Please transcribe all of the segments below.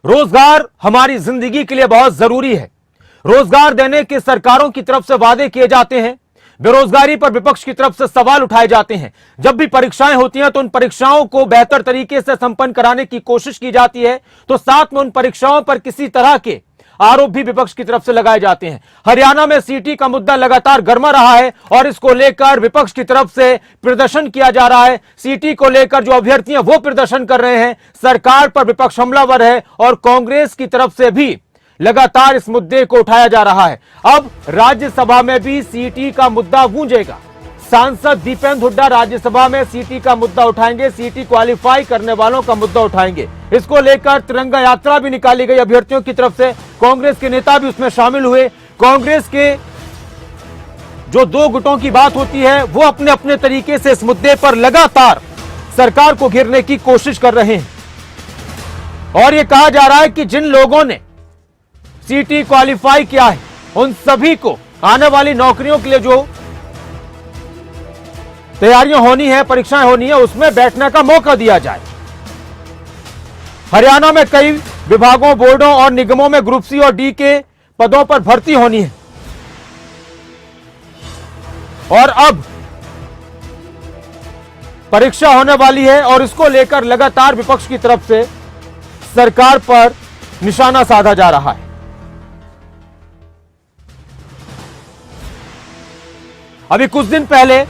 रोजगार हमारी जिंदगी के लिए बहुत जरूरी है। रोजगार देने के सरकारों की तरफ से वादे किए जाते हैं, बेरोजगारी पर विपक्ष की तरफ से सवाल उठाए जाते हैं। जब भी परीक्षाएं होती हैं तो उन परीक्षाओं को बेहतर तरीके से संपन्न कराने की कोशिश की जाती है, तो साथ में उन परीक्षाओं पर किसी तरह के आरोप भी विपक्ष की तरफ से लगाए जाते हैं। हरियाणा में सीटी का मुद्दा लगातार गर्मा रहा है और इसको लेकर विपक्ष की तरफ से प्रदर्शन किया जा रहा है। सीटी को लेकर जो अभ्यर्थी हैं वो प्रदर्शन कर रहे हैं, सरकार पर विपक्ष हमलावर है और कांग्रेस की तरफ से भी लगातार इस मुद्दे को उठाया जा रहा है। अब राज्यसभा में भी सीटी का मुद्दा गूंजेगा। सांसद दीपेंद्र हुड्डा राज्यसभा में सीटी का मुद्दा उठाएंगे, सीटी क्वालिफाई करने वालों का मुद्दा उठाएंगे। इसको लेकर तिरंगा यात्रा भी निकाली गई अभ्यर्थियों की तरफ से, कांग्रेस के नेता भी उसमें शामिल हुए। कांग्रेस के जो दो गुटों की बात होती है वो अपने अपने तरीके से इस मुद्दे पर लगातार सरकार को घेरने की कोशिश कर रहे हैं और यह कहा जा रहा है कि जिन लोगों ने सीटी क्वालिफाई किया है उन सभी को आने वाली नौकरियों के लिए जो तैयारियां होनी है, परीक्षाएं होनी है, उसमें बैठने का मौका दिया जाए। हरियाणा में कई विभागों, बोर्डों और निगमों में ग्रुप सी और डी के पदों पर भर्ती होनी है और अब परीक्षा होने वाली है और इसको लेकर लगातार विपक्ष की तरफ से सरकार पर निशाना साधा जा रहा है। अभी कुछ दिन पहले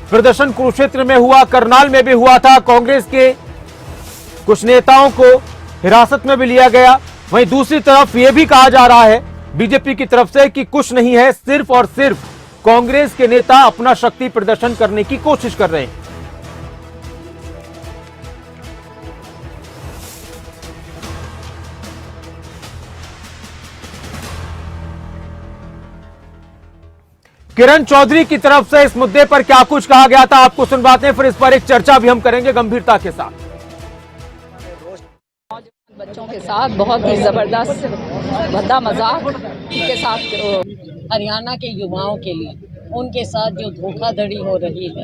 प्रदर्शन कुरुक्षेत्र में हुआ, करनाल में भी हुआ था। कांग्रेस के कुछ नेताओं को हिरासत में भी लिया गया। वहीं दूसरी तरफ यह भी कहा जा रहा है बीजेपी की तरफ से कि कुछ नहीं है, सिर्फ और सिर्फ कांग्रेस के नेता अपना शक्ति प्रदर्शन करने की कोशिश कर रहे हैं। किरण चौधरी की तरफ से इस मुद्दे पर क्या कुछ कहा गया था आपको सुनवाते हैं, फिर इस पर एक चर्चा भी हम करेंगे गंभीरता के साथ। बच्चों के साथ बहुत ही जबरदस्त भद्दा मजाक के साथ हरियाणा के युवाओं के लिए उनके साथ जो धोखाधड़ी हो रही है,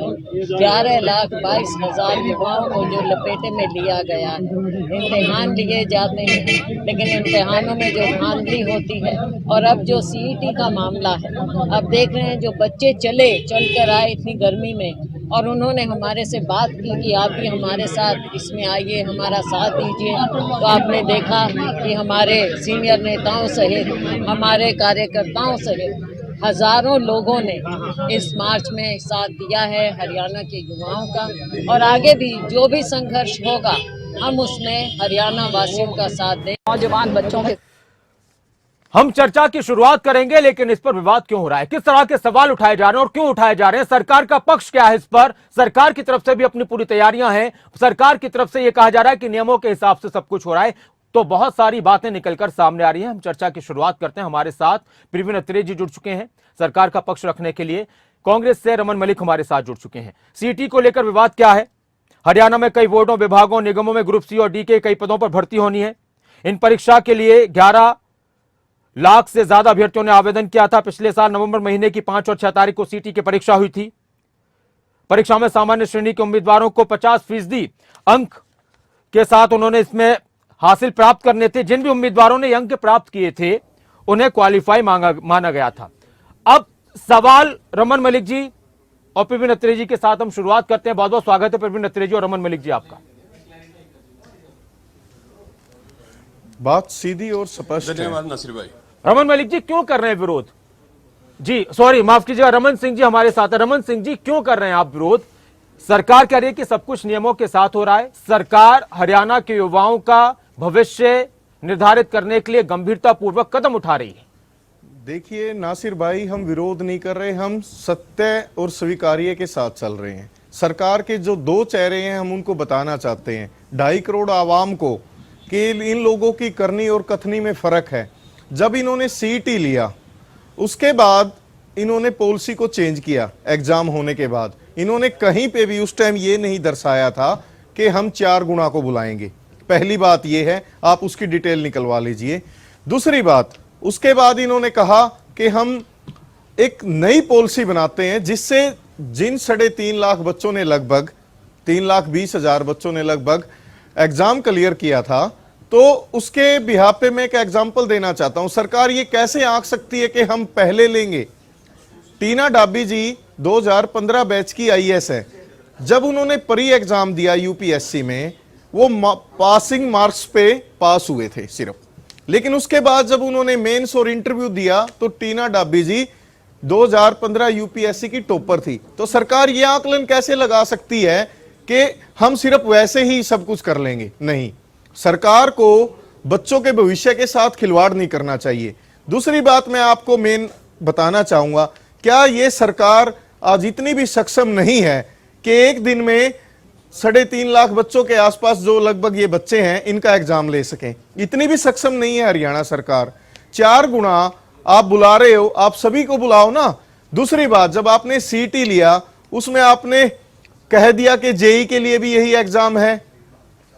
11,22,000 युवाओं को जो लपेटे में लिया गया है। इम्तिहान लिए जाते हैं लेकिन इम्तिहानों में जो धांधली होती है और अब जो सीईटी का मामला है, अब देख रहे हैं जो बच्चे चल कर आए इतनी गर्मी में और उन्होंने हमारे से बात की कि आप भी हमारे साथ इसमें आइए, हमारा साथ दीजिए। तो आपने देखा कि हमारे सीनियर नेताओं सहित हमारे कार्यकर्ताओं सहित हजारों लोगों ने इस मार्च में साथ दिया है हरियाणा के युवाओं का और आगे भी जो भी संघर्ष होगा हम उसमें हरियाणा वासियों का साथ दें। नौजवान बच्चों के हम चर्चा की शुरुआत करेंगे, लेकिन इस पर विवाद क्यों हो रहा है, किस तरह के सवाल उठाए जा रहे हैं और क्यों उठाए जा रहे हैं, सरकार का पक्ष क्या है इस पर। सरकार की तरफ से भी अपनी पूरी तैयारियां हैं। सरकार की तरफ से यह कहा जा रहा है कि नियमों के हिसाब से सब कुछ हो रहा है। तो बहुत सारी बातें निकलकर सामने आ रही हैं। हम चर्चा की शुरुआत करते हैं। हमारे साथ प्रवीण अत्रेय जी जुड़ चुके हैं सरकार का पक्ष रखने के लिए। कांग्रेस से रमन मलिक हमारे साथ जुड़ चुके हैं। सीटी को लेकर विवाद क्या है, हरियाणा में कई बोर्डों, विभागों, निगमों में ग्रुप सी और डी के कई पदों पर भर्ती होनी है। इन परीक्षा के लिए 11 लाख से ज्यादा अभ्यर्थियों ने आवेदन किया था। पिछले साल नवंबर महीने की 5 और 6 तारीख को सीटी की परीक्षा हुई थी। परीक्षा में सामान्य श्रेणी के उम्मीदवारों को 50% अंक के साथ उन्होंने इसमें हासिल प्राप्त करने थे। जिन भी उम्मीदवारों ने अंक प्राप्त किए थे उन्हें क्वालिफाई माना गया था। अब सवाल रमन मलिक जी और प्रवीण अत्रेय जी के साथ हम शुरुआत करते हैं। बहुत बहुत स्वागत है प्रवीण अत्रेय जी और रमन मलिक जी आपका। बात सीधी और स्पष्ट है। धन्यवाद नासिर भाई। रमन मलिक जी क्यों कर रहे हैं विरोध? जी सॉरी, माफ कीजिएगा, रमन सिंह जी हमारे साथ है। रमन सिंह जी क्यों कर रहे हैं आप विरोध? सरकार कह रही है कि सब कुछ नियमों के साथ हो रहा है। सरकार हरियाणा के युवाओं का भविष्य निर्धारित करने के लिए गंभीरतापूर्वक कदम उठा रही है। देखिए नासिर भाई, हम विरोध नहीं कर रहे, हम सत्य और स्वीकार्य के साथ चल रहे हैं। सरकार के जो दो चेहरे हैं हम उनको बताना चाहते हैं 2.5 करोड़ आवाम को कि इन लोगों की करनी और कथनी में फर्क है। जब इन्होंने सीईटी लिया उसके बाद इन्होंने पॉलिसी को चेंज किया। एग्जाम होने के बाद इन्होंने कहीं पे भी उस टाइम ये नहीं दर्शाया था कि हम 4 गुणा को बुलाएंगे। पहली बात ये है, आप उसकी डिटेल निकलवा लीजिए। दूसरी बात, उसके बाद इन्होंने कहा कि हम एक नई पॉलिसी बनाते हैं जिससे जिन 3.5 लाख बच्चों ने लगभग 3,20,000 बच्चों ने लगभग एग्जाम क्लियर किया था, तो उसके बिहाफ पे मैं एक एग्जांपल देना चाहता हूं। सरकार ये कैसे आंक सकती है कि हम पहले लेंगे। टीना डाबी जी 2015 बैच की आईएएस है। जब उन्होंने प्री एग्जाम दिया यूपीएससी में, वो पासिंग मार्क्स पे पास हुए थे सिर्फ, लेकिन उसके बाद जब उन्होंने मेंस और इंटरव्यू दिया तो टीना डाबी जी 2015 यूपीएससी की टॉपर थी। तो सरकार यह आकलन कैसे लगा सकती है कि हम सिर्फ वैसे ही सब कुछ कर लेंगे? नहीं, सरकार को बच्चों के भविष्य के साथ खिलवाड़ नहीं करना चाहिए। दूसरी बात मैं आपको मेन बताना चाहूंगा, क्या यह सरकार आज इतनी भी सक्षम नहीं है कि एक दिन में 3.5 लाख बच्चों के आसपास, जो लगभग ये बच्चे हैं, इनका एग्जाम ले सकें? इतनी भी सक्षम नहीं है हरियाणा सरकार। 4 गुना आप बुला रहे हो, आप सभी को बुलाओ ना। दूसरी बात, जब आपने सीटी लिया उसमें आपने कह दिया कि जेई के लिए भी यही एग्जाम है,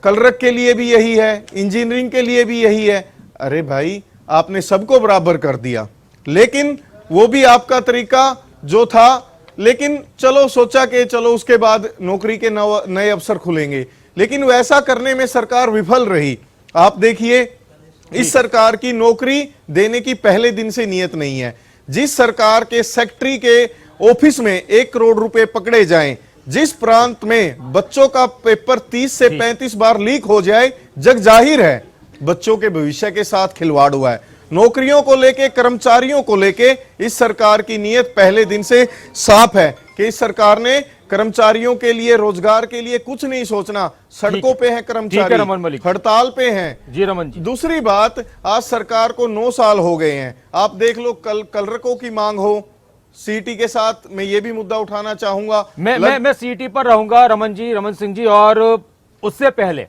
कलरक के लिए भी यही है, इंजीनियरिंग के लिए भी यही है। अरे भाई, आपने सबको बराबर कर दिया, लेकिन वो भी आपका तरीका जो था। लेकिन चलो सोचा कि चलो उसके बाद नौकरी के नए अवसर खुलेंगे, लेकिन वैसा करने में सरकार विफल रही। आप देखिए, इस सरकार की नौकरी देने की पहले दिन से नीयत नहीं है। जिस सरकार के सेक्रेटरी के ऑफिस में 1 करोड़ रुपए पकड़े जाएं, जिस प्रांत में बच्चों का पेपर 30 से 35 बार लीक हो जाए, जग जाहिर है बच्चों के भविष्य के साथ खिलवाड़ हुआ है। नौकरियों को लेके, कर्मचारियों को लेके इस सरकार की नीयत पहले दिन से साफ है कि इस सरकार ने कर्मचारियों के लिए, रोजगार के लिए कुछ नहीं सोचना। सड़कों पे हैं कर्मचारी, हड़ताल पे हैं। जी रमन जी। दूसरी दूसरी बात, आज सरकार को 9 साल हो गए हैं। आप देख लो, कलरकों की मांग हो, सीटी के साथ मैं ये भी मुद्दा उठाना चाहूंगा। मैं सीटी पर रहूंगा रमन सिंह जी। और उससे पहले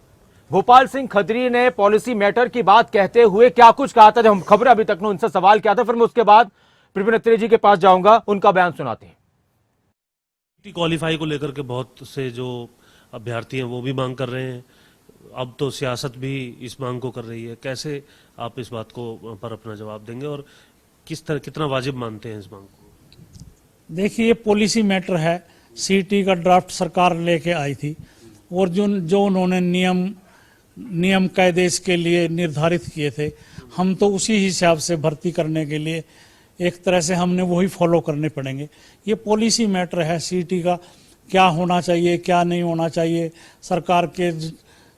भोपाल सिंह खत्री ने पॉलिसी मैटर की बात कहते हुए क्या कुछ कहा था, जब हम खबर अभी तक ने उनसे सवाल किया था, फिर मैं उसके बाद प्रवीण अत्रेय जी के पास जाऊंगा, उनका बयान सुनाते हैं। क्वालिफाई को लेकर के बहुत से जो अभ्यर्थी हैं वो भी मांग कर रहे हैं, अब तो सियासत भी इस मांग को कर रही है। कैसे आप इस बात को पर अपना जवाब देंगे और किस तरह, कितना वाजिब मानते हैं इस मांग को? देखिए, ये पॉलिसी मैटर है। सीटी का ड्राफ्ट सरकार लेके आई थी और जो उन्होंने नियम कायदे इसके लिए निर्धारित किए थे, हम तो उसी हिसाब से भर्ती करने के लिए एक तरह से हमने वही फॉलो करने पड़ेंगे। ये पॉलिसी मैटर है, सीटी का क्या होना चाहिए, क्या नहीं होना चाहिए, सरकार के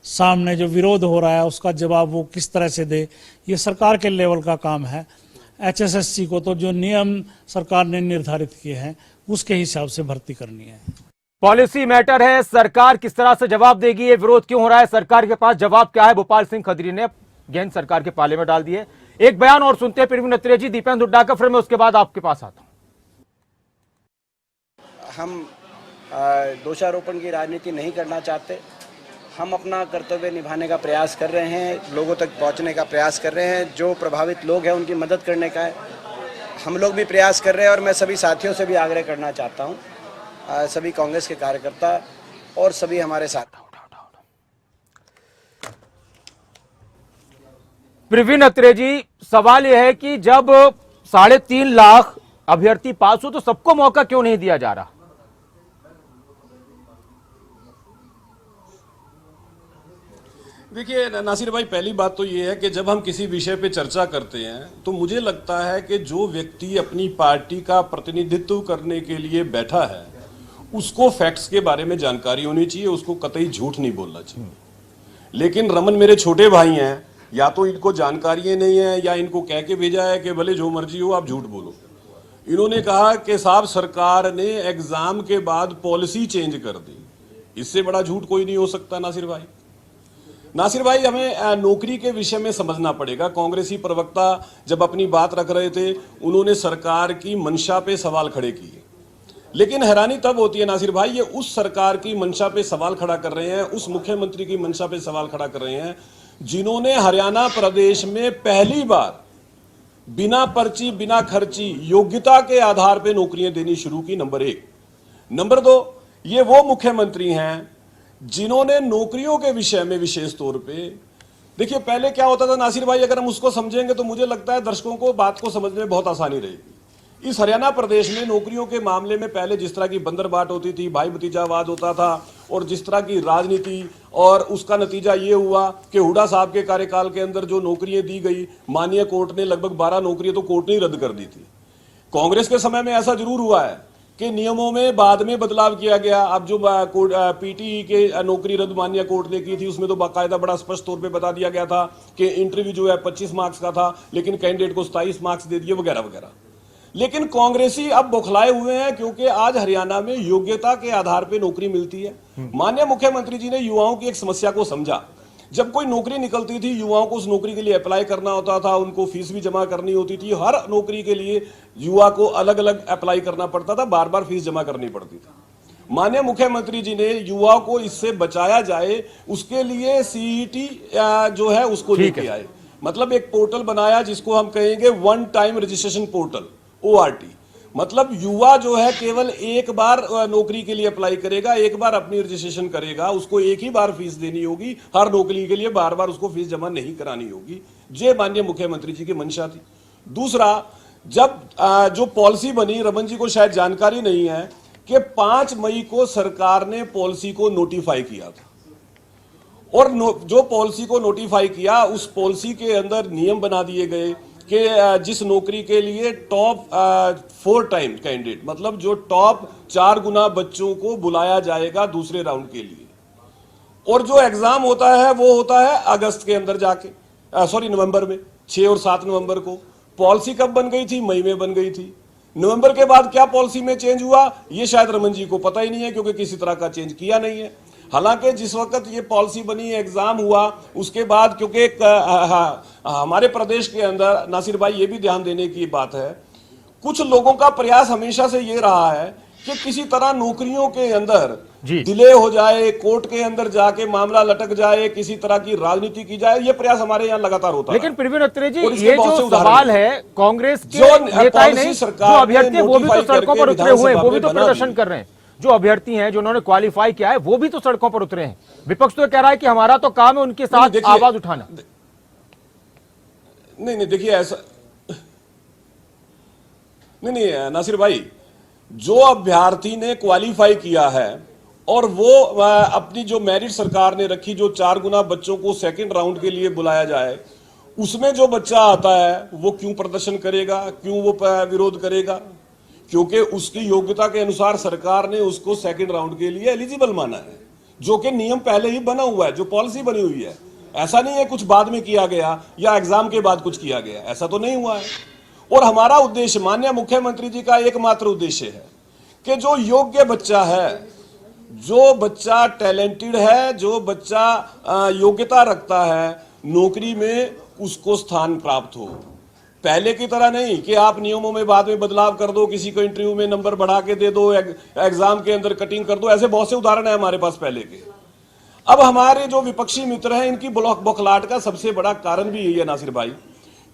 सामने जो विरोध हो रहा है उसका जवाब वो किस तरह से दे, ये सरकार के लेवल का काम है। एचएसएससी को तो जो नियम सरकार ने निर्धारित किए हैं उसके हिसाब से भर्ती करनी है। पॉलिसी मैटर है, सरकार किस तरह से जवाब देगी, ये विरोध क्यों हो रहा है, सरकार के पास जवाब क्या है, भोपाल सिंह खत्री ने गेंद सरकार के पाले में डाल दी है। एक बयान और सुनते हैं प्रवीण अत्रेय जी, दीपेंद्र हुड्डा का, फिर मैं उसके बाद आपके पास आता हूं। हम दोषारोपण की राजनीति नहीं करना चाहते। हम अपना कर्तव्य निभाने का प्रयास कर रहे हैं, लोगों तक पहुंचने का प्रयास कर रहे हैं। जो प्रभावित लोग हैं उनकी मदद करने का है, हम लोग भी प्रयास कर रहे हैं। और मैं सभी साथियों से भी आग्रह करना चाहता हूं, सभी कांग्रेस के कार्यकर्ता और सभी हमारे साथ। प्रवीण अत्रेय जी, सवाल यह है कि जब 3.5 लाख अभ्यर्थी पास हो तो सबको मौका क्यों नहीं दिया जा रहा? देखिए नासिर भाई, पहली बात तो ये है कि जब हम किसी विषय पे चर्चा करते हैं तो मुझे लगता है कि जो व्यक्ति अपनी पार्टी का प्रतिनिधित्व करने के लिए बैठा है उसको फैक्ट्स के बारे में जानकारी होनी चाहिए, उसको कतई झूठ नहीं बोलना चाहिए। लेकिन रमन मेरे छोटे भाई हैं, या तो इनको जानकारी नहीं है या इनको कह के भेजा है कि भले जो मर्जी हो आप झूठ बोलो। इन्होंने कहा कि साहब सरकार ने एग्जाम के बाद पॉलिसी चेंज कर दी, इससे बड़ा झूठ कोई नहीं हो सकता। नासिर भाई हमें नौकरी के विषय में समझना पड़ेगा। कांग्रेसी प्रवक्ता जब अपनी बात रख रहे थे उन्होंने सरकार की मंशा पे सवाल खड़े किए, लेकिन हैरानी तब होती है नासिर भाई, ये उस सरकार की मंशा पे सवाल खड़ा कर रहे हैं, उस मुख्यमंत्री की मंशा पे सवाल खड़ा कर रहे हैं जिन्होंने हरियाणा प्रदेश में पहली बार बिना पर्ची बिना खर्ची योग्यता के आधार पे नौकरियां देनी शुरू की, नंबर 1। नंबर 2, ये वो मुख्यमंत्री हैं जिन्होंने नौकरियों के विषय में विशेष तौर पे, देखिए पहले क्या होता था नासिर भाई, अगर हम उसको समझेंगे तो मुझे लगता है दर्शकों को बात को समझने में बहुत आसानी रहेगी। इस हरियाणा प्रदेश में नौकरियों के मामले में पहले जिस तरह की बंदरबाट होती थी, भाई भतीजावाद होता था, और जिस तरह की राजनीति, और उसका नतीजा ये हुआ कि हुड्डा साहब के कार्यकाल के अंदर जो नौकरियां दी गई, माननीय कोर्ट ने लगभग 12 नौकरियां तो कोर्ट ने ही रद्द कर दी थी। कांग्रेस के समय में ऐसा जरूर हुआ है कि नियमों में बाद में बदलाव किया गया। अब जो पीटी के नौकरी रद्द माननीय कोर्ट ने की थी, उसमें तो बाकायदा बड़ा स्पष्ट तौर पे बता दिया गया था कि इंटरव्यू जो है 25 मार्क्स का था, लेकिन कैंडिडेट को 27 मार्क्स दे दिए, वगैरह वगैरह। लेकिन कांग्रेसी अब बौखलाए हुए हैं क्योंकि आज हरियाणा में योग्यता के आधार पर नौकरी मिलती है। माननीय मुख्यमंत्री जी ने युवाओं की एक समस्या को समझा। जब कोई नौकरी निकलती थी, युवाओं को उस नौकरी के लिए अप्लाई करना होता था, उनको फीस भी जमा करनी होती थी। हर नौकरी के लिए युवा को अलग अलग अप्लाई करना पड़ता था, बार बार फीस जमा करनी पड़ती थी। माननीय मुख्यमंत्री जी ने युवाओं को इससे बचाया जाए, उसके लिए सीईटी जो है उसको लेके आए। मतलब एक पोर्टल बनाया जिसको हम कहेंगे one time registration portal, ORT। मतलब युवा जो है केवल एक बार नौकरी के लिए अप्लाई करेगा, एक बार अपनी रजिस्ट्रेशन करेगा, उसको एक ही बार फीस देनी होगी, हर नौकरी के लिए बार बार उसको फीस जमा नहीं करानी होगी। ये माननीय मुख्यमंत्री जी की मंशा थी। दूसरा, जब जो पॉलिसी बनी, रमन जी को शायद जानकारी नहीं है कि 5 मई को सरकार ने पॉलिसी को नोटिफाई किया था, और जो पॉलिसी को नोटिफाई किया, उस पॉलिसी के अंदर नियम बना दिए गए कि जिस नौकरी के लिए टॉप 4 टाइम कैंडिडेट, मतलब जो टॉप 4 गुना बच्चों को बुलाया जाएगा दूसरे राउंड के लिए, और जो एग्जाम होता है वो होता है अगस्त के अंदर जाके, नवंबर में, 6 और 7 नवंबर को। पॉलिसी कब बन गई थी? मई में बन गई थी। नवंबर के बाद क्या पॉलिसी में चेंज हुआ, ये शायद रमन जी को पता ही नहीं है, क्योंकि किसी तरह का चेंज किया नहीं है। हालांकि जिस वक्त ये पॉलिसी बनी, एग्जाम हुआ, उसके बाद क्योंकि हमारे प्रदेश के अंदर, नासिर भाई ये भी ध्यान देने की बात है, कुछ लोगों का प्रयास हमेशा से ये रहा है कि किसी तरह नौकरियों के अंदर डिले हो जाए, कोर्ट के अंदर जाके मामला लटक जाए, किसी तरह की राजनीति की जाए। ये प्रयास हमारे यहाँ लगातार होता है। लेकिन प्रवीण अत्रे जी, ये जो सवाल है, कांग्रेस के नेता ही नहीं, जो अभ्यर्थी वो भी तो सड़कों पर उतरे हुए हैं, वो भी तो प्रदर्शन कर रहे हैं। जो अभ्यर्थी हैं, जो उन्होंने क्वालिफाई किया है, वो भी तो सड़कों पर उतरे हैं। विपक्ष तो कह रहा है कि हमारा तो काम है उनके साथ आवाज उठाना। नहीं, देखिए ऐसा नहीं नासिर भाई, जो अभ्यर्थी ने क्वालिफाई किया है और वो अपनी जो मेरिट सरकार ने रखी, जो 4 गुना बच्चों को सेकंड राउंड के लिए बुलाया जाए, उसमें जो बच्चा आता है वो क्यों प्रदर्शन करेगा, क्यों वो विरोध करेगा? क्योंकि उसकी योग्यता के अनुसार सरकार ने उसको सेकंड राउंड के लिए एलिजिबल माना है, जो कि नियम पहले ही बना हुआ है, जो पॉलिसी बनी हुई है। ऐसा नहीं है कुछ बाद में किया गया या एग्जाम के बाद कुछ किया गया, ऐसा तो नहीं हुआ है। और हमारा उद्देश्य, माननीय मुख्यमंत्री जी का एकमात्र उद्देश्य है कि जो योग्य बच्चा है, जो बच्चा टैलेंटेड है, जो बच्चा योग्यता रखता है, नौकरी में उसको स्थान प्राप्त हो। पहले की तरह नहीं कि आप नियमों में बाद में बदलाव कर दो, किसी को इंटरव्यू में नंबर बढ़ा के दे दो, एग्जाम के अंदर कटिंग कर दो। ऐसे बहुत से उदाहरण है हमारे पास पहले के। अब हमारे जो विपक्षी मित्र हैं, इनकी बौखलाहट का सबसे बड़ा कारण भी यही है नासिर भाई,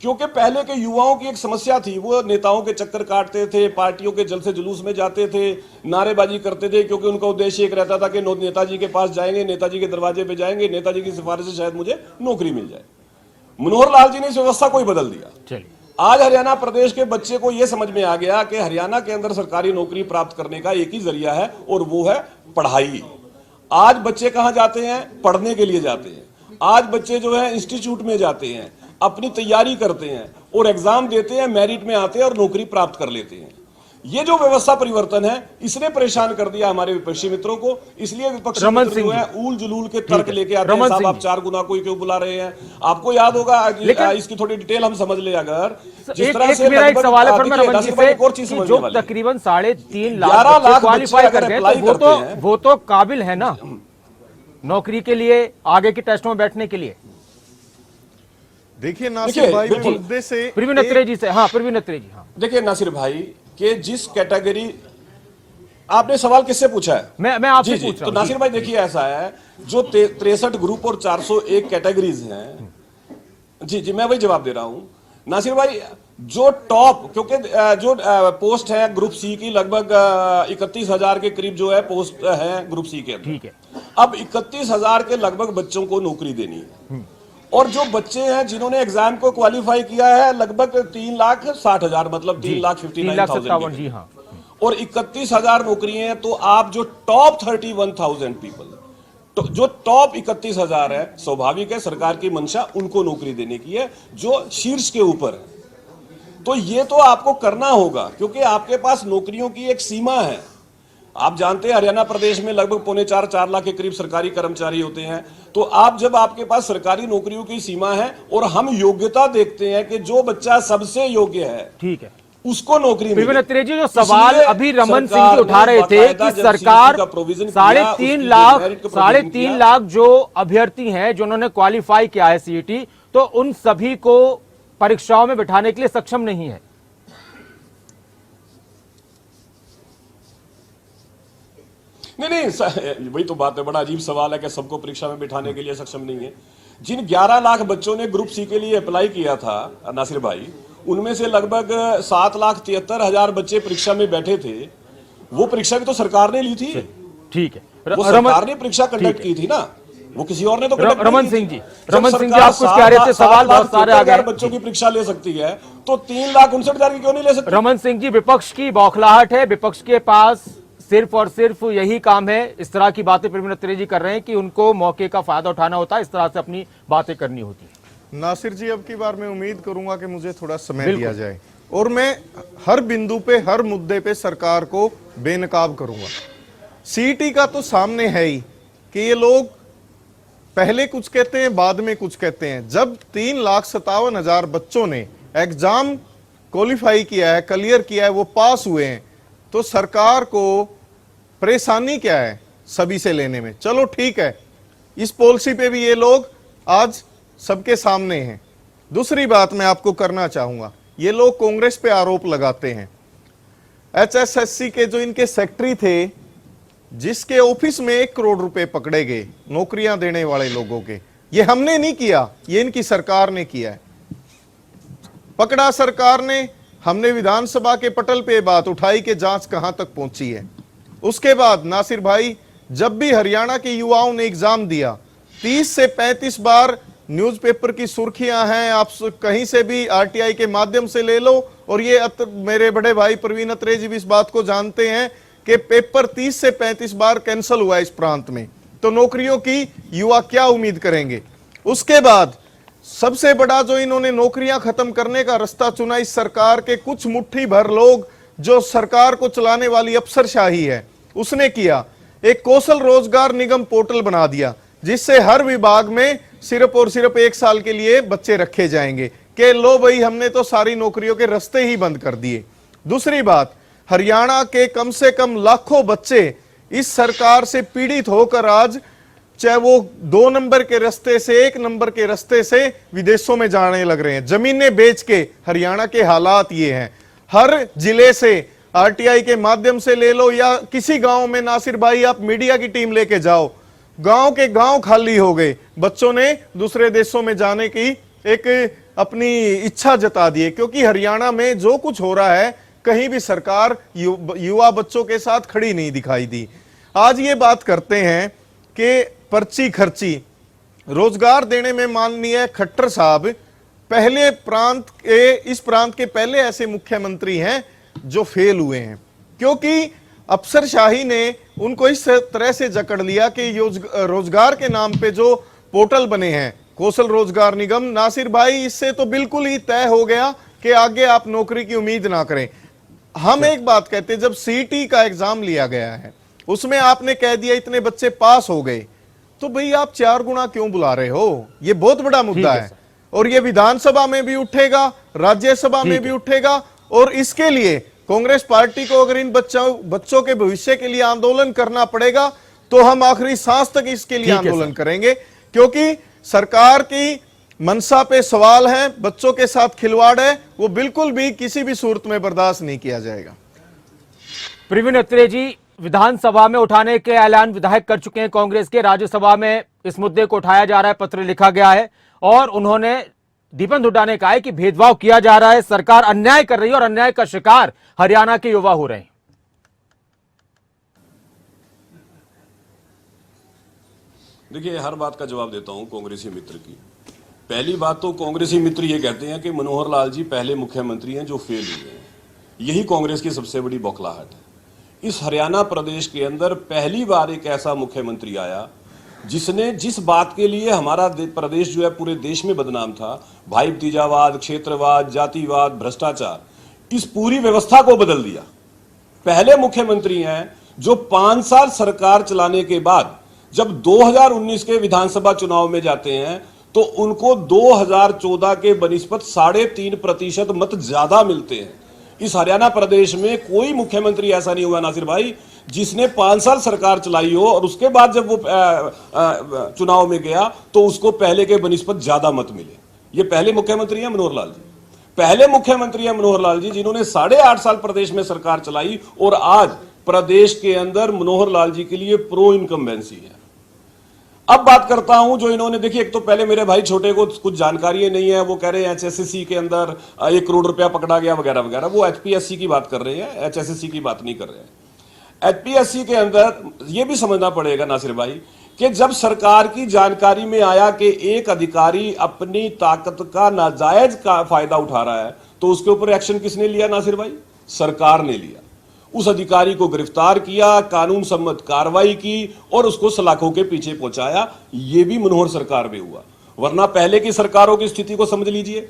क्योंकि पहले के युवाओं की एक समस्या थी, वो नेताओं के चक्कर काटते थे, पार्टियों के जलसे जुलूस में जाते थे, नारेबाजी करते थे, क्योंकि उनका उद्देश्य एक रहता था कि नेताजी के पास जाएंगे, नेताजी के दरवाजे पे जाएंगे, नेताजी की सिफारिश से शायद मुझे नौकरी मिल जाए। मनोहर लाल जी ने इस व्यवस्था को ही बदल दिया। आज हरियाणा प्रदेश के बच्चे को यह समझ में आ गया कि हरियाणा के अंदर सरकारी नौकरी प्राप्त करने का एक ही जरिया है, और वो है पढ़ाई। आज बच्चे कहां जाते हैं? पढ़ने के लिए जाते हैं। आज बच्चे जो है इंस्टीट्यूट में जाते हैं, अपनी तैयारी करते हैं और एग्जाम देते हैं, मेरिट में आते हैं और नौकरी प्राप्त कर लेते हैं। ये जो व्यवस्था परिवर्तन है, इसने परेशान कर दिया हमारे विपक्षी मित्रों को। इसलिए विपक्षी मित्र जो है ऊल जुलूल के तर्क लेके आते हैं, साहब आप 4 गुना को क्यों बुला रहे हैं? आपको याद होगा, इसकी थोड़ी डिटेल हम समझ ले। अगर जिस तरह से मेरा एक सवाल है जो तकरीबन 3.5 लाख क्वालिफाई कर गए, वो तो काबिल है ना नौकरी के लिए, आगे के टेस्टों में बैठने के लिए। देखिए नासिर भाई, मुद्दे से प्रवीण अत्रे जी से, हाँ प्रवीण अत्रे जी, हाँ देखिए नासिर भाई कि जिस कैटेगरी, आपने सवाल किससे पूछा है? मैं आपसे पूछ रहा हूं। तो नासिर भाई देखिए ऐसा है, जो 63 ग्रुप और 401 कैटेगरीज हैं, जी मैं वही जवाब दे रहा हूं नासिर भाई। जो टॉप, क्योंकि जो पोस्ट है ग्रुप सी की लगभग 31,000 के करीब जो है पोस्ट है ग्रुप सी के, ठीक है। अब 31,000 के लगभग बच्चों को नौकरी देनी है, और जो बच्चे हैं जिन्होंने एग्जाम को क्वालिफाई किया है लगभग 3,60,000, मतलब 3,59,000 जी हाँ। और 31,000 नौकरियां हैं, तो आप जो टॉप 31,000 पीपल, तो जो टॉप 31,000 है, स्वाभाविक है सरकार की मंशा उनको नौकरी देने की है जो शीर्ष के ऊपर है। तो ये तो आपको करना होगा, क्योंकि आपके पास नौकरियों की एक सीमा है। आप जानते हैं हरियाणा प्रदेश में लगभग 4.25 लाख के करीब सरकारी कर्मचारी होते हैं। तो आप जब आपके पास सरकारी नौकरियों की सीमा है और हम योग्यता देखते हैं कि जो बच्चा सबसे योग्य है, ठीक है, उसको नौकरी मिले। प्रवीण अत्रेय जी, जो सवाल अभी रमन सिंह जी उठा रहे थे कि सरकार 3.5 लाख जो अभ्यर्थी हैं जिन्होंने क्वालिफाई किया है सीईटी, तो उन सभी को परीक्षाओं में बिठाने के लिए सक्षम नहीं है। नहीं, वही तो बात है, बड़ा अजीब सवाल है कि सबको परीक्षा में बिठाने के लिए सक्षम नहीं है। जिन 11 लाख बच्चों ने ग्रुप सी के लिए अप्लाई किया था नासिर भाई, उनमें से लगभग 7,73,000 बच्चे परीक्षा में बैठे थे। वो परीक्षा भी तो सरकार ने ली थी। ठीक है, वो सरकार ने परीक्षा कंडक्ट की थी ना, वो किसी और ने तो कंडक्ट रमन नहीं की सिंह थी। जी, जब रमन सिंह जी, सरकार आप कुछ कह रहे थे, सवाल बहुत सारे आ गए। बच्चों की परीक्षा ले सकती है तो 3,59,000 की क्यों नहीं ले सकती? रमन सिंह जी, विपक्ष की बौखलाहट है, विपक्ष के पास सिर्फ और सिर्फ यही काम है। इस तरह की बातें प्रवीण अत्रेय जी कर रहे हैं कि उनको मौके का फायदा उठाना होता है, इस तरह से अपनी बातें करनी होती है। नासिर जी, अब की बार मैं उम्मीद करूंगा कि मुझे थोड़ा समय दिया जाए और मैं हर बिंदु पे, हर मुद्दे पे सरकार को बेनकाब करूंगा। सीईटी का तो सामने है ही कि ये लोग पहले कुछ कहते हैं, बाद में कुछ कहते हैं। जब 3,57,000 बच्चों ने एग्जाम क्वालिफाई किया है, क्लियर किया है, वो पास हुए हैं, तो सरकार को परेशानी क्या है सभी से लेने में? चलो ठीक है, इस पॉलिसी पे भी ये लोग आज सबके सामने हैं। दूसरी बात मैं आपको करना चाहूंगा, ये लोग कांग्रेस पे आरोप लगाते हैं। HSSC के जो इनके सेक्रेटरी थे, जिसके ऑफिस में 1 करोड़ रुपए पकड़े गए नौकरियां देने वाले लोगों के, ये हमने नहीं किया, ये इनकी सरकार ने किया है। पकड़ा सरकार ने, हमने विधानसभा के पटल पे बात उठाई कि जांच कहां तक पहुंची है। उसके बाद नासिर भाई, जब भी हरियाणा के युवाओं ने एग्जाम दिया, 30 से 35 बार न्यूज़पेपर की सुर्खियां हैं, आप कहीं से भी RTI के माध्यम से ले लो, और ये मेरे बड़े भाई प्रवीण अत्रेय जी भी इस बात को जानते हैं कि पेपर 30 से 35 बार कैंसिल हुआ इस प्रांत में। तो नौकरियों की युवा क्या उम्मीद करेंगे? उसके बाद सबसे बड़ा जो इन्होंने नौकरियां खत्म करने का रास्ता चुना, इस सरकार के कुछ मुट्ठी भर लोग जो सरकार को चलाने वाली अफसरशाही है उसने किया। एक कौशल रोजगार निगम पोर्टल बना दिया, जिससे हर विभाग में सिर्फ और सिर्फ 1 साल के लिए बच्चे रखे जाएंगे कि लो भाई, हमने तो सारी नौकरियों के रास्ते ही बंद कर दिए। दूसरी बात, हरियाणा के कम से कम लाखों बच्चे इस सरकार से पीड़ित होकर आज, चाहे वो 2 नंबर के रास्ते से, 1 नंबर के रास्ते से विदेशों में जाने लग रहे हैं, जमीनें बेच के। हरियाणा के हालात ये हैं। हर जिले से RTI के माध्यम से ले लो, या किसी गांव में नासिर भाई आप मीडिया की टीम लेके जाओ, गांव के गांव खाली हो गए। बच्चों ने दूसरे देशों में जाने की एक अपनी इच्छा जता दी है, क्योंकि हरियाणा में जो कुछ हो रहा है, कहीं भी सरकार युवा बच्चों के साथ खड़ी नहीं दिखाई दी। आज ये बात करते हैं कि पर्ची खर्ची रोजगार देने में माननीय खट्टर साहब पहले इस प्रांत के पहले ऐसे मुख्यमंत्री हैं जो फेल हुए हैं, क्योंकि अफसरशाही ने उनको इस तरह से जकड़ लिया कि रोजगार के नाम पे जो पोर्टल बने हैं, कौशल रोजगार निगम, नासिर भाई, इससे तो बिल्कुल ही तय हो गया कि आगे आप नौकरी की उम्मीद ना करें। हम एक बात कहते हैं, जब सीईटी का एग्जाम लिया गया है, उसमें आपने कह दिया इतने बच्चे पास हो गए, तो भाई आप 4 गुना क्यों बुला रहे हो? ये बहुत बड़ा मुद्दा है, और ये विधानसभा में भी उठेगा, राज्यसभा में भी उठेगा। और इसके लिए कांग्रेस पार्टी को अगर इन बच्चों के भविष्य के लिए आंदोलन करना पड़ेगा, तो हम आखिरी सांस तक इसके लिए आंदोलन करेंगे, क्योंकि सरकार की मनसा पे सवाल है, बच्चों के साथ खिलवाड़ है, वो बिल्कुल भी किसी भी सूरत में बर्दाश्त नहीं किया जाएगा। प्रवीण अत्रेय जी, विधानसभा में उठाने के ऐलान विधायक कर चुके हैं कांग्रेस के, राज्यसभा में इस मुद्दे को उठाया जा रहा है, पत्र लिखा गया है, और उन्होंने दीपक हुड्डा ने कहा है कि भेदभाव किया जा रहा है, सरकार अन्याय कर रही है और अन्याय का शिकार हरियाणा के युवा हो रहे हैं। देखिए, हर बात का जवाब देता हूं कांग्रेसी मित्र की। पहली बात तो कांग्रेसी मित्र ये कहते हैं कि मनोहर लाल जी पहले मुख्यमंत्री हैं जो फेल हुए हैं। यही कांग्रेस की सबसे बड़ी बौखलाहट है। इस हरियाणा प्रदेश के अंदर पहली बार एक ऐसा मुख्यमंत्री आया जिसने जिस बात के लिए हमारा प्रदेश जो है पूरे देश में बदनाम था, भाई भतीजावाद, क्षेत्रवाद, जातिवाद, भ्रष्टाचार, इस पूरी व्यवस्था को बदल दिया। पहले मुख्यमंत्री हैं जो 5 साल सरकार चलाने के बाद जब 2019 के विधानसभा चुनाव में जाते हैं तो उनको 2014 के बनिस्बत 3.5% मत ज्यादा मिलते हैं। इस हरियाणा प्रदेश में कोई मुख्यमंत्री ऐसा नहीं हुआ नासिर भाई जिसने 5 साल सरकार चलाई हो और उसके बाद जब वो चुनाव में गया तो उसको पहले के बनिस्बत ज्यादा मत मिले। ये पहले मुख्यमंत्री हैं मनोहर लाल जी, पहले मुख्यमंत्री हैं मनोहर लाल जी जिन्होंने 8.5 साल प्रदेश में सरकार चलाई और आज प्रदेश के अंदर मनोहर लाल जी के लिए प्रो इनकम्बेंसी है। अब बात करता हूं जो इन्होंने, देखिए एक तो पहले मेरे भाई छोटे को कुछ जानकारी नहीं है, वो कह रहे हैं एचएसएससी के अंदर 1 करोड़ रुपया पकड़ा गया वगैरह वगैरह। वो एचपीएससी की बात कर रहे हैं, एचएसएससी की बात नहीं कर रहे हैं। एचपीएससी के अंदर यह भी समझना पड़ेगा नासिर भाई कि जब सरकार की जानकारी में आया कि एक अधिकारी अपनी ताकत का नाजायज का फायदा उठा रहा है तो उसके ऊपर एक्शन किसने लिया नासिर भाई? सरकार ने लिया। उस अधिकारी को गिरफ्तार किया, कानून सम्मत कार्रवाई की और उसको सलाखों के पीछे पहुंचाया। यह भी मनोहर सरकार में हुआ, वरना पहले की सरकारों की स्थिति को समझ लीजिए।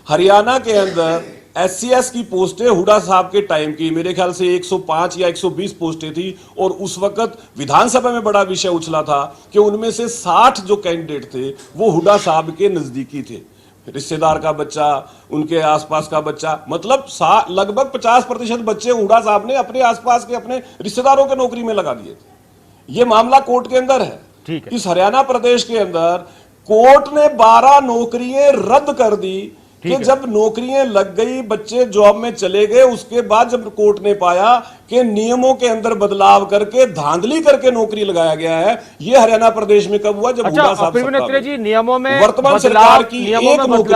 हरियाणा के अंदर एससीएस की पोस्टें हुडा साहब के टाइम की मेरे ख्याल से 105 या 120 पोस्टें थी और उस वक्त विधानसभा में बड़ा विषय उछला था कि उनमें से 60 जो कैंडिडेट थे वो हुडा साहब के नजदीकी थे, रिश्तेदार का बच्चा, उनके आसपास का बच्चा, मतलब लगभग 50% बच्चे हुडा साहब ने अपने आसपास के अपने रिश्तेदारों के नौकरी में लगा दिए थे। यह मामला कोर्ट के अंदर है। ठीक है। इस हरियाणा प्रदेश के अंदर कोर्ट ने 12 नौकरियां रद्द कर दी कि जब नौकरियां लग गई, बच्चे जॉब में चले गए, उसके बाद जब कोर्ट ने पाया कि नियमों के अंदर बदलाव करके धांधली करके नौकरी लगाया गया है। यह हरियाणा प्रदेश में कब हुआ? जब हुडा साहब जी नियमों में वर्तमान सरकार की एक नौकरी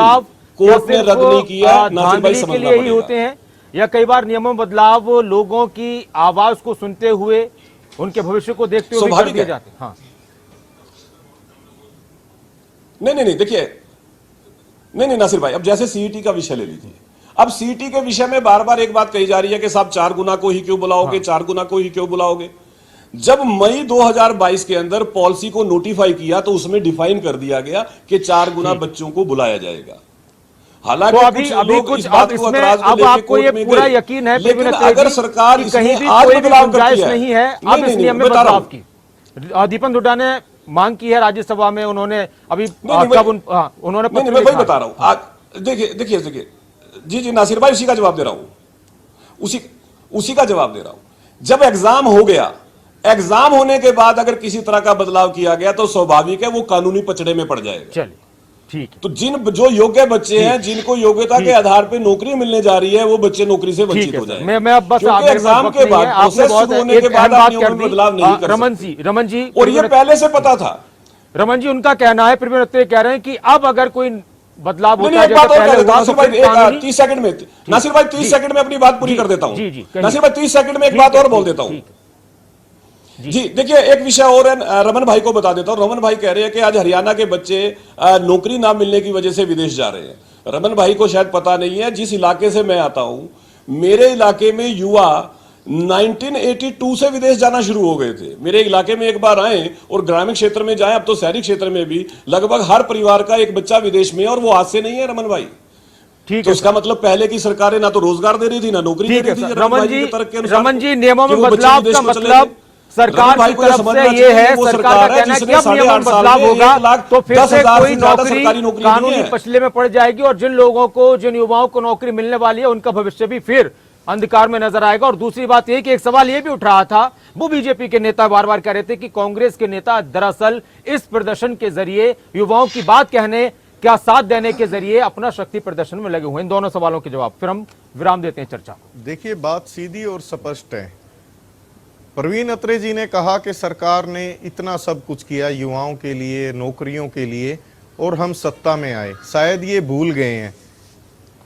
कोर्ट ने रद्द नहीं किया। नासिर भाई समझना पड़ेगा। होते हैं या कई बार नियमों में बदलाव लोगों की आवाज को सुनते हुए, उनके भविष्य को देखते हुए कर दिए जाते हैं। हाँ, नहीं देखिए, नहीं नासिर भाई, अब जैसे सीईटी का विषय ले लीजिए। अब सीईटी के विषय में बार बार एक बात कही जा रही है कि साहब 4 गुना को ही क्यों बुलाओगे, 4 गुना को ही क्यों बुलाओगे। जब मई 2022 के अंदर पॉलिसी को नोटिफाई किया तो उसमें डिफाइन कर दिया गया कि 4 गुना बच्चों को बुलाया जाएगा। हालांकि तो अभी कुछ अब आपको ये पूरा यकीन है लेकिन अगर सरकार कहीं भी कोई भी गुंजाइश नहीं है अब इस नियम में बदलाव की। दीपक हुड्डा ने मांग की है राज्यसभा में, उन्होंने अभी उन्होंने मैं वही बता रहा हूं। देखिए जी नासिर भाई, उसी का जवाब दे रहा हूं, उसी का जवाब दे रहा हूं। जब एग्जाम हो गया, एग्जाम होने के बाद अगर किसी तरह का बदलाव किया गया तो स्वाभाविक है वो कानूनी पचड़े में पड़ जाएगा। चलिए ठीक। तो जो योग्य बच्चे हैं, जिनको योग्यता के आधार पर नौकरी मिलने जा रही है, वो बच्चे नौकरी से वंचित हो जाएंगे। मैं अब बस एग्जाम के बाद प्रोसेस शुरू होने के बाद आप नियमों में बदलाव नहीं कर सकते। रमन जी, और ये पहले से पता था। रमन जी, उनका कहना है, प्रवीण अत्रे कह रहे हैं कि अब अगर कोई बदलाव होता है, नासिर भाई 30 सेकंड में, नासिर भाई 30 सेकंड में अपनी बात पूरी कर देता हूं। नासिर भाई 30 सेकंड में एक बात और बोल देता हूं। जी देखिए, एक विषय और है, रमन भाई को बता देता हूं। रमन भाई कह रहे हैं कि आज हरियाणा के बच्चे नौकरी ना मिलने की वजह से विदेश जा रहे हैं। रमन भाई को शायद पता नहीं है, जिस इलाके से मैं आता हूं, मेरे इलाके में युवा 1982 से विदेश जाना शुरू हो गए थे। मेरे इलाके में एक बार आए और ग्रामीण क्षेत्र में जाए, अब तो शहरी क्षेत्र में भी लगभग हर परिवार का एक बच्चा विदेश में है और वो आज से नहीं है रमन भाई। ठीक तो इसका मतलब पहले की सरकारें ना तो रोजगार दे रही थी ना नौकरी दे रही थी। रमन जी, नियमों में बदलाव का मतलब सरकार की तरफ से ये है, सरकार का कहना है कि अब नियमों में बदलाव होगा तो फिर से कोई नौकरी कानूनी पछले में पड़ जाएगी और जिन लोगों को, जिन युवाओं को नौकरी मिलने वाली है, उनका भविष्य भी फिर अंधकार में नजर आएगा। और दूसरी बात यह कि एक सवाल यह भी उठ रहा था, वो बीजेपी के नेता बार बार कह रहे थे कि कांग्रेस के नेता दरअसल इस प्रदर्शन के जरिए युवाओं की बात कहने, क्या साथ देने के जरिए अपना शक्ति प्रदर्शन में लगे हुए। इन दोनों सवालों के जवाब फिर हम विराम देते हैं चर्चा को। देखिए, बात सीधी और स्पष्ट है। प्रवीण अत्रे जी ने कहा कि सरकार ने इतना सब कुछ किया युवाओं के लिए, नौकरियों के लिए, और हम सत्ता में आए। शायद ये भूल गए हैं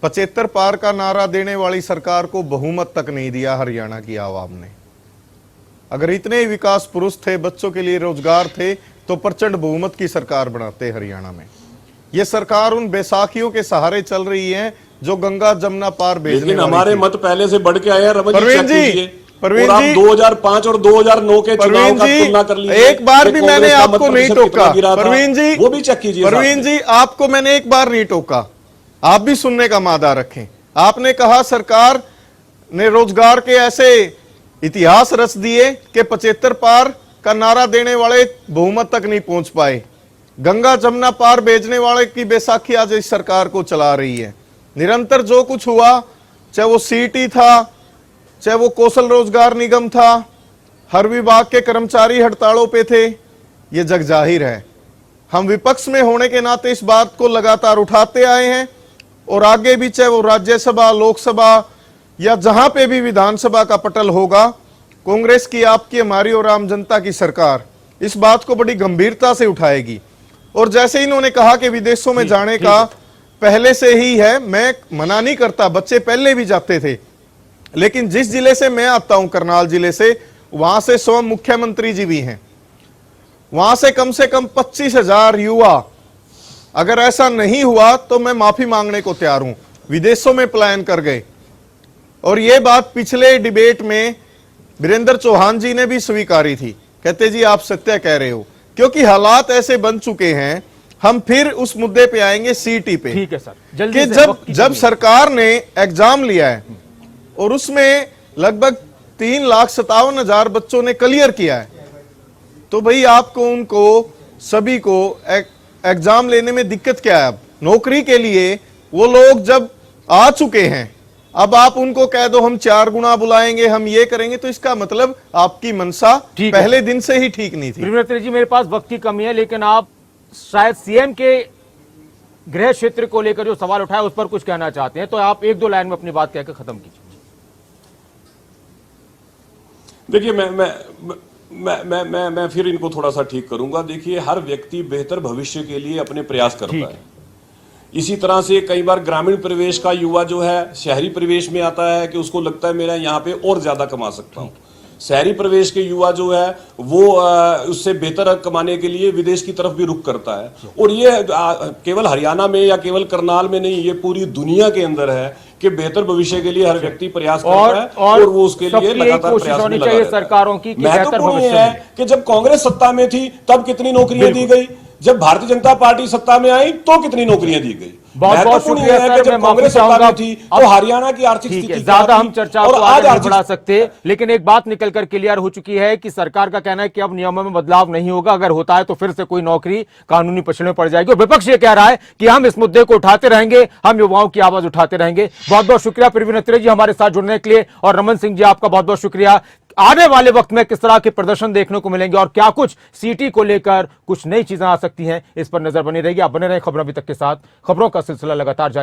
75 पार का नारा देने वाली सरकार को बहुमत तक नहीं दिया हरियाणा की आवाम ने। अगर इतने ही विकास पुरुष थे, बच्चों के लिए रोजगार थे, तो प्रचंड बहुमत की सरकार बनाते हरियाणा में। ये सरकार उन बैसाखियों के सहारे चल रही है जो गंगा जमुना पार भेजने। हमारे मत पहले से बढ़ के आए हैं। रमन जी, प्रवीण और आप जी, 2005 और 2009 के चुनाव प्रवीण का जी, तुलना कर लीजिए। एक बार कि भी कांग्रेस मैंने का मत आपको नहीं प्रतिशत टोका। कितना गिरा था, प्रवीण जी, वो भी चेक कीजिए। प्रवीण जी, आपको मैंने एक बार नहीं टोका, आप भी सुनने का मादा रखें। आपने कहा सरकार ने रोजगार के ऐसे इतिहास रच दिए कि 75 पार का नारा देने वाले बहुमत तक नहीं पहुंच पाए। गंगा जमुना पार भेजने वाले की बैसाखी आज इस सरकार को चला रही है। निरंतर जो कुछ हुआ, चाहे वो सीटी था, चाहे वो कौशल रोजगार निगम था, हर विभाग के कर्मचारी हड़तालों पे थे, ये जग जाहिर है। हम विपक्ष में होने के नाते इस बात को लगातार उठाते आए हैं और आगे भी, चाहे वो राज्यसभा, लोकसभा या जहां पे भी विधानसभा का पटल होगा, कांग्रेस की, आपकी, हमारी और आम जनता की सरकार इस बात को बड़ी गंभीरता से उठाएगी। और जैसे इन्होंने कहा कि विदेशों में जाने का पहले से ही है, मैं मना नहीं करता, बच्चे पहले भी जाते थे, लेकिन जिस जिले से मैं आता हूं, करनाल जिले से, वहां से स्वयं मुख्यमंत्री जी भी हैं, वहां से कम 25,000 युवा, अगर ऐसा नहीं हुआ तो मैं माफी मांगने को तैयार हूं, विदेशों में पलायन कर गए। और यह बात पिछले डिबेट में वीरेंद्र चौहान जी ने भी स्वीकारी थी, कहते जी आप सत्य कह रहे हो, क्योंकि हालात ऐसे बन चुके हैं। हम फिर उस मुद्दे पे आएंगे सीटी पे। ठीक है सर, जल्दी कि से, जब वक्त की जब कमी है। सरकार ने एग्जाम लिया है और उसमें लगभग 3,57,000 बच्चों ने क्लियर किया है, तो भाई आपको, उनको सभी को एग्जाम लेने में दिक्कत क्या है? अब नौकरी के लिए वो लोग जब आ चुके हैं, अब आप उनको कह दो हम 4 गुना बुलाएंगे, हम ये करेंगे, तो इसका मतलब आपकी मनसा ठीक है। पहले दिन से ही ठीक नहीं थी। त्रिवेणी जी, मेरे पास वक्त की कमी है, लेकिन आप शायद सीएम के गृह क्षेत्र को लेकर जो सवाल उठाया उस पर कुछ कहना चाहते हैं, तो आप 1-2 लाइन में अपनी बात कहकर खत्म कीजिए। देखिए, मैं फिर इनको थोड़ा सा ठीक करूंगा। देखिए, हर व्यक्ति बेहतर भविष्य के लिए अपने प्रयास करता है। इसी तरह से कई बार ग्रामीण परिवेश का युवा जो है शहरी परिवेश में आता है कि उसको लगता है मेरा यहाँ पे और ज्यादा कमा सकता हूँ। शहरी प्रवेश के युवा जो है वो उससे बेहतर कमाने के लिए विदेश की तरफ भी रुख करता है। और ये केवल हरियाणा में या केवल करनाल में नहीं, ये पूरी दुनिया के अंदर है कि बेहतर भविष्य के लिए हर व्यक्ति प्रयास करता है और वो उसके लिए लगातार प्रयास में लगा रहता है। सरकारों की महत्वपूर्ण ये है कि जब कांग्रेस सत्ता में थी तब कितनी नौकरियां दी गई, जब भारतीय जनता पार्टी सत्ता में आई तो कितनी नौकरियां दी गई। बहुत बहुत शुक्रिया सर, मैं माफी चाहूंगा। थी तो हरियाणा की आर्थिक स्थिति ज्यादा हम चर्चा को आगे नहीं बढ़ा सकते, लेकिन एक बात निकल कर क्लियर हो चुकी है कि सरकार का कहना है कि अब नियमों में बदलाव नहीं होगा, अगर होता है तो फिर से कोई नौकरी कानूनी पछड़े में पड़ जाएगी। और विपक्ष ये कह रहा है कि हम इस मुद्दे को उठाते रहेंगे, हम युवाओं की आवाज उठाते रहेंगे। बहुत बहुत शुक्रिया प्रवीण जी हमारे साथ जुड़ने के लिए, और रमन सिंह जी आपका बहुत बहुत शुक्रिया। आने वाले वक्त में किस तरह के प्रदर्शन देखने को मिलेंगे और क्या कुछ सीटी को लेकर कुछ नई चीजें आ सकती हैं, इस पर नजर बनी रहेगी। आप बने रहें खबरों अभी तक के साथ। खबरों का सिलसिला लगातार जारी